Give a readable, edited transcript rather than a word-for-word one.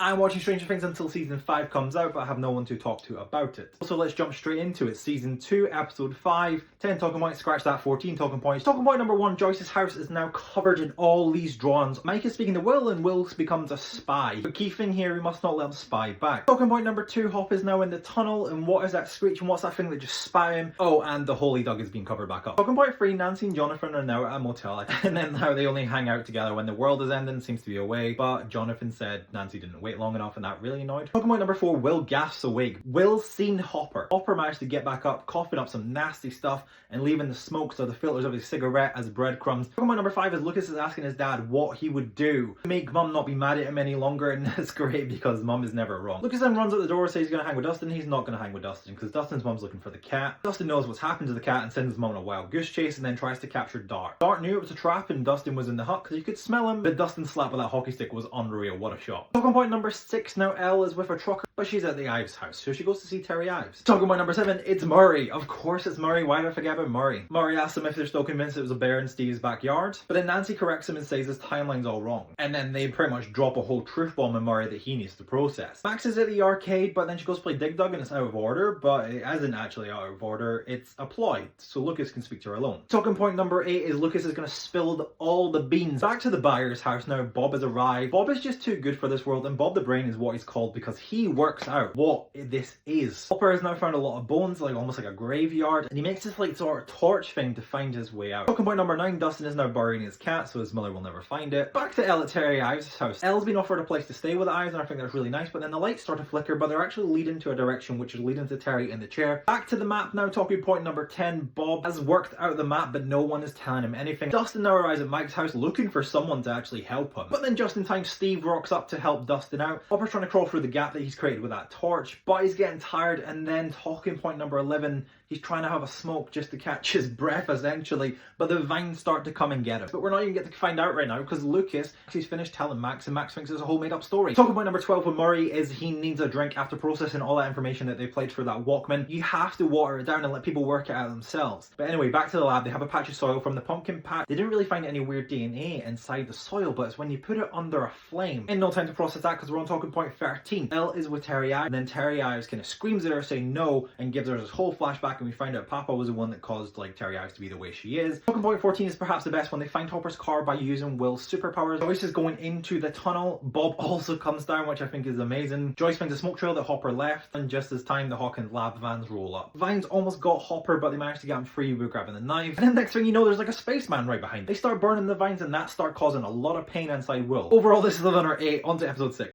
I'm watching Stranger Things until season 5 comes out, but I have no one to talk to about it. So let's jump straight into it. Season 2, episode 5, 10 talking points, scratch that, 14 talking points. Talking point number 1, Joyce's house is now covered in all these drawings. Mike is speaking to Will, and Will becomes a spy. The key thing here, we must not let him spy back. Talking point number 2, Hop is now in the tunnel, and what is that screech, and what's that thing that just spat him? Oh, and the Holy Dug is being covered back up. Talking point 3, Nancy and Jonathan are now at a motel, and then how they only hang out together when the world is ending, seems to be away, but Jonathan said Nancy didn't wait long enough, and that really annoyed. Talking point number 4, Will gasps awake. Will's seen Hopper. Hopper managed to get back up, coughing up some nasty stuff and leaving the smokes or the filters of his cigarette as breadcrumbs. Talking point number 5 is Lucas is asking his dad what he would do to make Mum not be mad at him any longer, and that's great because Mum is never wrong. Lucas then runs out the door, says he's going to hang with Dustin. He's not going to hang with Dustin because Dustin's mum's looking for the cat. Dustin knows what's happened to the cat and sends his mum on a wild goose chase and then tries to capture Dart. Dart knew it was a trap and Dustin was in the hut because you could smell him, but Dustin's slap with that hockey stick was unreal. What a shot. Talking point number 6, now Elle is with a trucker, but she's at the Ives house, so she goes to see Terry Ives. Talking point number 7, it's Murray. Of course it's Murray. Why did I forget about Murray? Murray asks him if they're still convinced it was a bear in Steve's backyard, but then Nancy corrects him and says his timeline's all wrong. And then they pretty much drop a whole truth bomb in Murray that he needs to process. Max is at the arcade, but then she goes to play Dig Dug and it's out of order, but it isn't actually out of order. It's a ploy, so Lucas can speak to her alone. Talking point number 8 is Lucas is going to spill all the beans. Back to the buyer's house now. Bob has arrived. Bob is just too good for this world, and Bob the Brain is what he's called because he works out what this is. Hopper has now found a lot of bones, like almost like a graveyard, and he makes this like sort of torch thing to find his way out. Talking point number 9, Dustin is now burying his cat, so his mother will never find it. Back to Elle at Terry Ives' house. Elle's been offered a place to stay with Ives, and I think that's really nice, but then the lights start to flicker, but they're actually leading to a direction which is leading to Terry in the chair. Back to the map now. Talking point number 10, Bob has worked out the map, but no one is telling him anything. Dustin now arrives at Mike's house looking for someone to actually help him, but then just in time Steve rocks up to help Dustin out. Hopper's trying to crawl through the gap that he's created with that torch, but he's getting tired, and then talking point number 11, he's trying to have a smoke just to catch his breath essentially, but the vines start to come and get him. But we're not even getting to find out right now because Lucas, he's finished telling Max, and Max thinks it's a whole made up story. Talking point number 12 with Murray is he needs a drink after processing all that information that they played through that Walkman. You have to water it down and let people work it out themselves. But anyway, back to the lab. They have a patch of soil from the pumpkin patch. They didn't really find any weird DNA inside the soil, but it's when you put it under a flame. In no time to process that because we're on talking point 13. Elle is with Terry Ives, and then Terry Ives kind of screams at her saying no and gives her this whole flashback, and we find out Papa was the one that caused like Terry Ives to be the way she is. Talking point 14 is perhaps the best one. They find Hopper's car by using Will's superpowers. Joyce is going into the tunnel. Bob also comes down, which I think is amazing. Joyce finds a smoke trail that Hopper left, and just as time the Hawkins lab vans roll up. Vines almost got Hopper, but they managed to get him free with grabbing the knife. And then next thing you know, there's like a spaceman right behind. They start burning the vines, and that start causing a lot of pain inside Will. Overall, this is 11 or 8. On to episode 6.